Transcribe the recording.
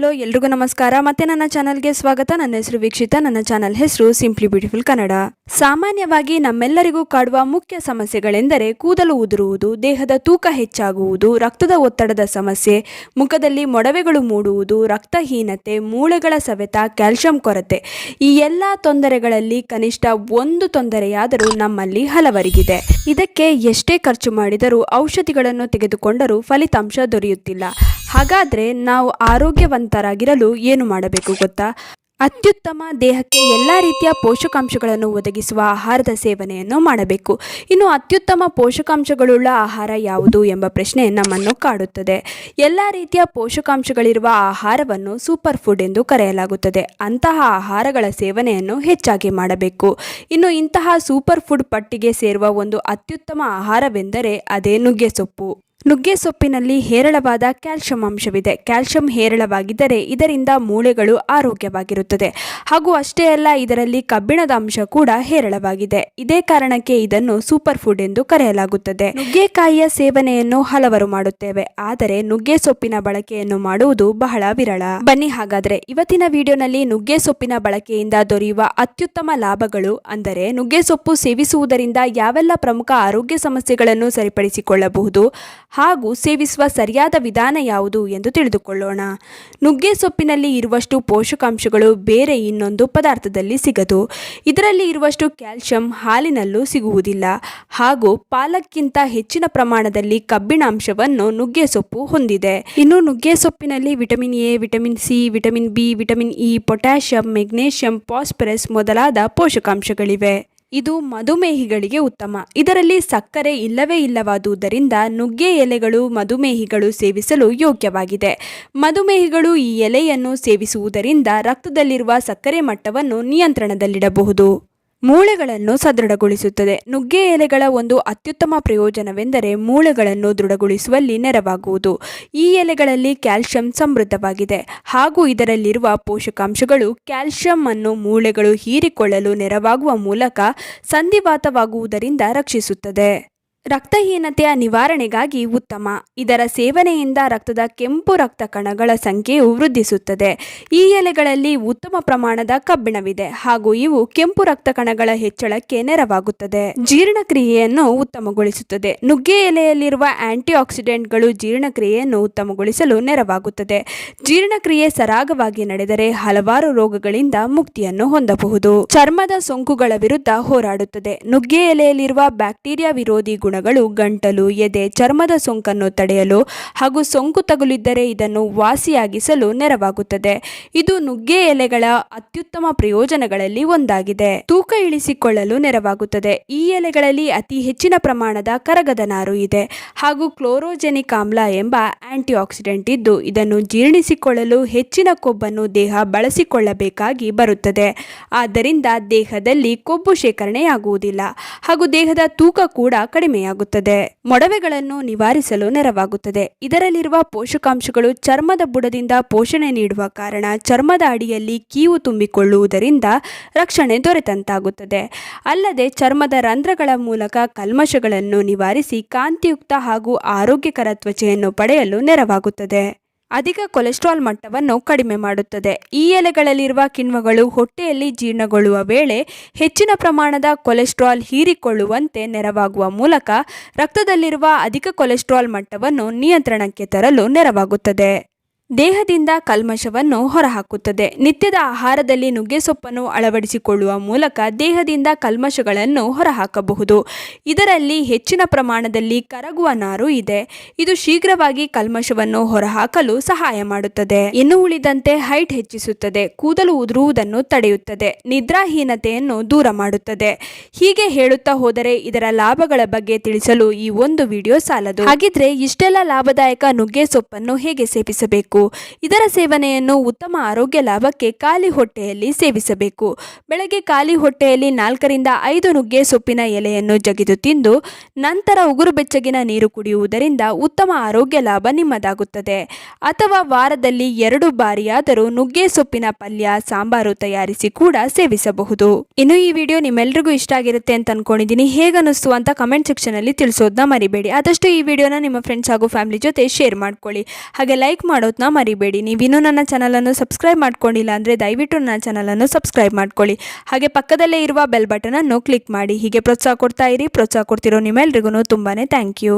Hello ಎಲ್ರಿಗೂ ನಮಸ್ಕಾರ ಮತ್ತೆ ನನ್ನ ಚಾನಲ್ಗೆ ಸ್ವಾಗತ. ನನ್ನ ಹೆಸರು ವೀಕ್ಷಿತ. ನನ್ನ ಚಾನಲ್ ಹೆಸರು ಸಿಂಪ್ಲಿ ಬ್ಯೂಟಿಫುಲ್ ಕನ್ನಡ. ಸಾಮಾನ್ಯವಾಗಿ ನಮ್ಮೆಲ್ಲರಿಗೂ ಕಾಡುವ ಮುಖ್ಯ ಸಮಸ್ಯೆಗಳೆಂದರೆ ಕೂದಲು ಉದುರುವುದು, ದೇಹದ ತೂಕ ಹೆಚ್ಚಾಗುವುದು, ರಕ್ತದ ಒತ್ತಡದ ಸಮಸ್ಯೆ, ಮುಖದಲ್ಲಿ ಮೊಡವೆಗಳು ಮೂಡುವುದು, ರಕ್ತಹೀನತೆ, ಮೂಳೆಗಳ ಸವೆತ, ಕ್ಯಾಲ್ಸಿಯಂ ಕೊರತೆ. ಈ ಎಲ್ಲ ತೊಂದರೆಗಳಲ್ಲಿ ಕನಿಷ್ಠ ಒಂದು ತೊಂದರೆಯಾದರೂ ನಮ್ಮಲ್ಲಿ ಹಲವರಿಗಿದೆ. ಇದಕ್ಕೆ ಎಷ್ಟೇ ಖರ್ಚು ಮಾಡಿದರೂ ಔಷಧಿಗಳನ್ನು ತೆಗೆದುಕೊಂಡರೂ ಫಲಿತಾಂಶ ದೊರೆಯುತ್ತಿಲ್ಲ. ಹಾಗಾದರೆ ನಾವು ಆರೋಗ್ಯವಂತರಾಗಿರಲು ಏನು ಮಾಡಬೇಕು ಗೊತ್ತಾ? ಅತ್ಯುತ್ತಮ ದೇಹಕ್ಕೆ ಎಲ್ಲ ರೀತಿಯ ಪೋಷಕಾಂಶಗಳನ್ನು ಒದಗಿಸುವ ಆಹಾರದ ಸೇವನೆಯನ್ನು ಮಾಡಬೇಕು. ಇನ್ನು ಅತ್ಯುತ್ತಮ ಪೋಷಕಾಂಶಗಳುಳ್ಳ ಆಹಾರ ಯಾವುದು ಎಂಬ ಪ್ರಶ್ನೆ ನಮ್ಮನ್ನು ಕಾಡುತ್ತದೆ. ಎಲ್ಲ ರೀತಿಯ ಪೋಷಕಾಂಶಗಳಿರುವ ಆಹಾರವನ್ನು ಸೂಪರ್ ಫುಡ್ ಎಂದು ಕರೆಯಲಾಗುತ್ತದೆ. ಅಂತಹ ಆಹಾರಗಳ ಸೇವನೆಯನ್ನು ಹೆಚ್ಚಾಗಿ ಮಾಡಬೇಕು. ಇನ್ನು ಇಂತಹ ಸೂಪರ್ ಫುಡ್ ಪಟ್ಟಿಗೆ ಸೇರುವ ಒಂದು ಅತ್ಯುತ್ತಮ ಆಹಾರವೆಂದರೆ ಅದೇ ನುಗ್ಗೆ ಸೊಪ್ಪು. ನುಗ್ಗೆ ಸೊಪ್ಪಿನಲ್ಲಿ ಹೇರಳವಾದ ಕ್ಯಾಲ್ಸಿಯಂ ಅಂಶವಿದೆ. ಕ್ಯಾಲ್ಸಿಯಂ ಹೇರಳವಾಗಿದ್ದರೆ ಇದರಿಂದ ಮೂಳೆಗಳು ಆರೋಗ್ಯವಾಗಿರುತ್ತದೆ. ಹಾಗೂ ಅಷ್ಟೇ ಅಲ್ಲ, ಇದರಲ್ಲಿ ಕಬ್ಬಿಣದ ಅಂಶ ಕೂಡ ಹೇರಳವಾಗಿದೆ. ಇದೇ ಕಾರಣಕ್ಕೆ ಇದನ್ನು ಸೂಪರ್ ಫುಡ್ ಎಂದು ಕರೆಯಲಾಗುತ್ತದೆ. ನುಗ್ಗೆಕಾಯಿಯ ಸೇವನೆಯನ್ನು ಹಲವರು ಮಾಡುತ್ತೇವೆ, ಆದರೆ ನುಗ್ಗೆ ಸೊಪ್ಪಿನ ಬಳಕೆಯನ್ನು ಮಾಡುವುದು ಬಹಳ ವಿರಳ. ಬನ್ನಿ ಹಾಗಾದ್ರೆ ಇವತ್ತಿನ ವಿಡಿಯೋನಲ್ಲಿ ನುಗ್ಗೆ ಸೊಪ್ಪಿನ ಬಳಕೆಯಿಂದ ದೊರೆಯುವ ಅತ್ಯುತ್ತಮ ಲಾಭಗಳು, ಅಂದರೆ ನುಗ್ಗೆ ಸೊಪ್ಪು ಸೇವಿಸುವುದರಿಂದ ಯಾವೆಲ್ಲ ಪ್ರಮುಖ ಆರೋಗ್ಯ ಸಮಸ್ಯೆಗಳನ್ನು ಸರಿಪಡಿಸಿಕೊಳ್ಳಬಹುದು ಹಾಗೂ ಸೇವಿಸುವ ಸರಿಯಾದ ವಿಧಾನ ಯಾವುದು ಎಂದು ತಿಳಿದುಕೊಳ್ಳೋಣ. ನುಗ್ಗೆ ಸೊಪ್ಪಿನಲ್ಲಿ ಇರುವಷ್ಟು ಪೋಷಕಾಂಶಗಳು ಬೇರೆ ಇನ್ನೊಂದು ಪದಾರ್ಥದಲ್ಲಿ ಸಿಗದು. ಇದರಲ್ಲಿ ಇರುವಷ್ಟು ಕ್ಯಾಲ್ಸಿಯಂ ಹಾಲಿನಲ್ಲೂ ಸಿಗುವುದಿಲ್ಲ. ಹಾಗೂ ಪಾಲಕ್ಕಿಂತ ಹೆಚ್ಚಿನ ಪ್ರಮಾಣದಲ್ಲಿ ಕಬ್ಬಿಣಾಂಶವನ್ನು ನುಗ್ಗೆ ಸೊಪ್ಪು ಹೊಂದಿದೆ. ಇನ್ನು ನುಗ್ಗೆ ಸೊಪ್ಪಿನಲ್ಲಿ vitamin A, vitamin C, vitamin B, vitamin E, potassium, magnesium, phosphorus ಮೊದಲಾದ ಪೋಷಕಾಂಶಗಳಿವೆ. ಇದು ಮಧುಮೇಹಿಗಳಿಗೆ ಉತ್ತಮ. ಇದರಲ್ಲಿ ಸಕ್ಕರೆ ಇಲ್ಲವೇ ಇಲ್ಲವಾದುದರಿಂದ ನುಗ್ಗೆ ಎಲೆಗಳು ಮಧುಮೇಹಿಗಳು ಸೇವಿಸಲು ಯೋಗ್ಯವಾಗಿದೆ. ಮಧುಮೇಹಿಗಳು ಈ ಎಲೆಯನ್ನು ಸೇವಿಸುವುದರಿಂದ ರಕ್ತದಲ್ಲಿರುವ ಸಕ್ಕರೆ ಮಟ್ಟವನ್ನು ನಿಯಂತ್ರಣದಲ್ಲಿಡಬಹುದು. ಮೂಳೆಗಳನ್ನು ಸದೃಢಗೊಳಿಸುತ್ತದೆ. ನುಗ್ಗೆ ಎಲೆಗಳ ಒಂದು ಅತ್ಯುತ್ತಮ ಪ್ರಯೋಜನವೆಂದರೆ ಮೂಳೆಗಳನ್ನು ದೃಢಗೊಳಿಸುವಲ್ಲಿ ನೆರವಾಗುವುದು. ಈ ಎಲೆಗಳಲ್ಲಿ ಕ್ಯಾಲ್ಸಿಯಂ ಸಮೃದ್ಧವಾಗಿದೆ ಹಾಗೂ ಇದರಲ್ಲಿರುವ ಪೋಷಕಾಂಶಗಳು ಕ್ಯಾಲ್ಸಿಯಂ ಅನ್ನು ಮೂಳೆಗಳು ಹೀರಿಕೊಳ್ಳಲು ನೆರವಾಗುವ ಮೂಲಕ ಸಂಧಿವಾತವಾಗುವುದರಿಂದ ರಕ್ಷಿಸುತ್ತದೆ. ರಕ್ತಹೀನತೆಯ ನಿವಾರಣೆಗಾಗಿ ಉತ್ತಮ. ಇದರ ಸೇವನೆಯಿಂದ ರಕ್ತದ ಕೆಂಪು ರಕ್ತ ಕಣಗಳ ಸಂಖ್ಯೆಯು ವೃದ್ಧಿಸುತ್ತದೆ. ಈ ಎಲೆಗಳಲ್ಲಿ ಉತ್ತಮ ಪ್ರಮಾಣದ ಕಬ್ಬಿಣವಿದೆ ಹಾಗೂ ಇವು ಕೆಂಪು ರಕ್ತ ಕಣಗಳ ಹೆಚ್ಚಳಕ್ಕೆ ನೆರವಾಗುತ್ತದೆ. ಜೀರ್ಣಕ್ರಿಯೆಯನ್ನು ಉತ್ತಮಗೊಳಿಸುತ್ತದೆ. ನುಗ್ಗೆ ಎಲೆಯಲ್ಲಿರುವ ಆಂಟಿ ಆಕ್ಸಿಡೆಂಟ್ಗಳು ಜೀರ್ಣಕ್ರಿಯೆಯನ್ನು ಉತ್ತಮಗೊಳಿಸಲು ನೆರವಾಗುತ್ತದೆ. ಜೀರ್ಣಕ್ರಿಯೆ ಸರಾಗವಾಗಿ ನಡೆದರೆ ಹಲವಾರು ರೋಗಗಳಿಂದ ಮುಕ್ತಿಯನ್ನು ಹೊಂದಬಹುದು. ಚರ್ಮದ ಸೋಂಕುಗಳ ವಿರುದ್ಧ ಹೋರಾಡುತ್ತದೆ. ನುಗ್ಗೆ ಎಲೆಯಲ್ಲಿರುವ ಬ್ಯಾಕ್ಟೀರಿಯಾ ವಿರೋಧಿ ಗುಣಗಳು ಗಂಟಲು, ಎದೆ, ಚರ್ಮದ ಸೋಂಕನ್ನು ತಡೆಯಲು ಹಾಗೂ ಸೋಂಕು ತಗುಲಿದ್ದರೆ ಇದನ್ನು ವಾಸಿಯಾಗಿಸಲು ನೆರವಾಗುತ್ತದೆ. ಇದು ನುಗ್ಗೆ ಎಲೆಗಳ ಅತ್ಯುತ್ತಮ ಪ್ರಯೋಜನಗಳಲ್ಲಿ ಒಂದಾಗಿದೆ. ತೂಕ ಇಳಿಸಿಕೊಳ್ಳಲು ನೆರವಾಗುತ್ತದೆ. ಈ ಎಲೆಗಳಲ್ಲಿ ಅತಿ ಹೆಚ್ಚಿನ ಪ್ರಮಾಣದ ಕರಗದ ನಾರು ಇದೆ ಹಾಗೂ ಕ್ಲೋರೋಜೆನಿಕ್ ಆಮ್ಲ ಎಂಬ ಆಂಟಿ ಆಕ್ಸಿಡೆಂಟ್ ಇದ್ದು ಇದನ್ನು ಜೀರ್ಣಿಸಿಕೊಳ್ಳಲು ಹೆಚ್ಚಿನ ಕೊಬ್ಬನ್ನು ದೇಹ ಬಳಸಿಕೊಳ್ಳಬೇಕಾಗಿ ಬರುತ್ತದೆ. ಆದ್ದರಿಂದ ದೇಹದಲ್ಲಿ ಕೊಬ್ಬು ಶೇಖರಣೆಯಾಗುವುದಿಲ್ಲ ಹಾಗೂ ದೇಹದ ತೂಕ ಕೂಡ ಕಡಿಮೆಯಾಗುತ್ತದೆ. ಮೊಡವೆಗಳನ್ನು ನಿವಾರಿಸಲು ನೆರವಾಗುತ್ತದೆ. ಇದರಲ್ಲಿರುವ ಪೋಷಕಾಂಶಗಳು ಚರ್ಮದ ಬುಡದಿಂದ ಪೋಷಣೆ ನೀಡುವ ಕಾರಣ ಚರ್ಮದ ಅಡಿಯಲ್ಲಿ ಕೀವು ತುಂಬಿಕೊಳ್ಳುವುದರಿಂದ ರಕ್ಷಣೆ ದೊರೆತಂತಾಗುತ್ತದೆ. ಅಲ್ಲದೆ ಚರ್ಮದ ರಂಧ್ರಗಳ ಮೂಲಕ ಕಲ್ಮಶಗಳನ್ನು ನಿವಾರಿಸಿ ಕಾಂತಿಯುಕ್ತ ಹಾಗೂ ಆರೋಗ್ಯಕರ ತ್ವಚೆಯನ್ನು ಪಡೆಯಲು ನೆರವಾಗುತ್ತದೆ. ಅಧಿಕ ಕೊಲೆಸ್ಟ್ರಾಲ್ ಮಟ್ಟವನ್ನು ಕಡಿಮೆ ಮಾಡುತ್ತದೆ. ಈ ಎಲೆಗಳಲ್ಲಿರುವ ಕಿಣ್ವಗಳು ಹೊಟ್ಟೆಯಲ್ಲಿ ಜೀರ್ಣಗೊಳ್ಳುವ ವೇಳೆ ಹೆಚ್ಚಿನ ಪ್ರಮಾಣದ ಕೊಲೆಸ್ಟ್ರಾಲ್ ಹೀರಿಕೊಳ್ಳುವಂತೆ ನೆರವಾಗುವ ಮೂಲಕ ರಕ್ತದಲ್ಲಿರುವ ಅಧಿಕ ಕೊಲೆಸ್ಟ್ರಾಲ್ ಮಟ್ಟವನ್ನು ನಿಯಂತ್ರಣಕ್ಕೆ ತರಲು ನೆರವಾಗುತ್ತದೆ. ದೇಹದಿಂದ ಕಲ್ಮಶವನ್ನು ಹೊರಹಾಕುತ್ತದೆ. ನಿತ್ಯದ ಆಹಾರದಲ್ಲಿ ನುಗ್ಗೆ ಸೊಪ್ಪನ್ನು ಅಳವಡಿಸಿಕೊಳ್ಳುವ ಮೂಲಕ ದೇಹದಿಂದ ಕಲ್ಮಶಗಳನ್ನು ಹೊರಹಾಕಬಹುದು. ಇದರಲ್ಲಿ ಹೆಚ್ಚಿನ ಪ್ರಮಾಣದಲ್ಲಿ ಕರಗುವ ನಾರು ಇದೆ. ಇದು ಶೀಘ್ರವಾಗಿ ಕಲ್ಮಶವನ್ನು ಹೊರಹಾಕಲು ಸಹಾಯ ಮಾಡುತ್ತದೆ. ಇನ್ನು ಉಳಿದಂತೆ ಹೈಟ್ ಹೆಚ್ಚಿಸುತ್ತದೆ, ಕೂದಲು ಉದುರುವುದನ್ನು ತಡೆಯುತ್ತದೆ, ನಿದ್ರಾಹೀನತೆಯನ್ನು ದೂರ ಮಾಡುತ್ತದೆ. ಹೀಗೆ ಹೇಳುತ್ತಾ ಹೋದರೆ ಇದರ ಲಾಭಗಳ ಬಗ್ಗೆ ತಿಳಿಸಲು ಈ ಒಂದು ವಿಡಿಯೋ ಸಾಲದು. ಹಾಗಿದ್ರೆ ಇಷ್ಟೆಲ್ಲ ಲಾಭದಾಯಕ ನುಗ್ಗೆ ಸೊಪ್ಪನ್ನು ಹೇಗೆ ಸೇವಿಸಬೇಕು? ಇದರ ಸೇವನೆಯನ್ನು ಉತ್ತಮ ಆರೋಗ್ಯ ಲಾಭಕ್ಕೆ ಖಾಲಿ ಹೊಟ್ಟೆಯಲ್ಲಿ ಸೇವಿಸಬೇಕು. ಬೆಳಗ್ಗೆ ಖಾಲಿ ಹೊಟ್ಟೆಯಲ್ಲಿ 4 ರಿಂದ 5 ನುಗ್ಗೆ ಸೊಪ್ಪಿನ ಎಲೆಯನ್ನು ಜಗಿದು ತಿಂದು ನಂತರ ಉಗುರು ಬೆಚ್ಚಗಿನ ನೀರು ಕುಡಿಯುವುದರಿಂದ ಉತ್ತಮ ಆರೋಗ್ಯ ಲಾಭ ನಿಮ್ಮದಾಗುತ್ತದೆ. ಅಥವಾ ವಾರದಲ್ಲಿ 2 ಬಾರಿಯಾದರೂ ನುಗ್ಗೆ ಸೊಪ್ಪಿನ ಪಲ್ಯ, ಸಾಂಬಾರು ತಯಾರಿಸಿ ಕೂಡ ಸೇವಿಸಬಹುದು. ಇನ್ನು ಈ ವಿಡಿಯೋ ನಿಮ್ಮೆಲ್ಲರಿಗೂ ಇಷ್ಟ ಆಗಿರುತ್ತೆ ಅಂತ ಅನ್ಕೊಂಡಿದ್ದೀನಿ. ಹೇಗನ್ನಿಸ್ತು ಅಂತ ಕಮೆಂಟ್ ಸೆಕ್ಷನ್ ಅಲ್ಲಿ ತಿಳಿಸೋದನ್ನ ಮರಿಬೇಡಿ. ಆದಷ್ಟು ಈ ವಿಡಿಯೋನ ನಿಮ್ಮ ಫ್ರೆಂಡ್ಸ್ ಹಾಗೂ ಫ್ಯಾಮಿಲಿ ಜೊತೆ ಶೇರ್ ಮಾಡ್ಕೊಳ್ಳಿ. ಹಾಗೆ ಲೈಕ್ ಮಾಡೋದನ್ನ ಮರಿಬೇಡಿ. ನೀವಿನ್ನೂ ನನ್ನ ಚಾನಲನ್ನು ಸಬ್ಸ್ಕ್ರೈಬ್ ಮಾಡ್ಕೊಂಡಿಲ್ಲ ಅಂದರೆ ದಯವಿಟ್ಟು ನನ್ನ ಚಾನಲನ್ನು ಸಬ್ಸ್ಕ್ರೈಬ್ ಮಾಡ್ಕೊಳ್ಳಿ. ಹಾಗೆ ಪಕ್ಕದಲ್ಲೇ ಇರುವ ಬೆಲ್ ಬಟನನ್ನು ಕ್ಲಿಕ್ ಮಾಡಿ. ಹೀಗೆ ಪ್ರೋತ್ಸಾಹ ಕೊಡ್ತಾ ಇರಿ. ಪ್ರೋತ್ಸಾಹ ಕೊಡ್ತಿರೋ ನಿಮ್ಮೆಲ್ರಿಗೂ ತುಂಬಾ ಥ್ಯಾಂಕ್ ಯು.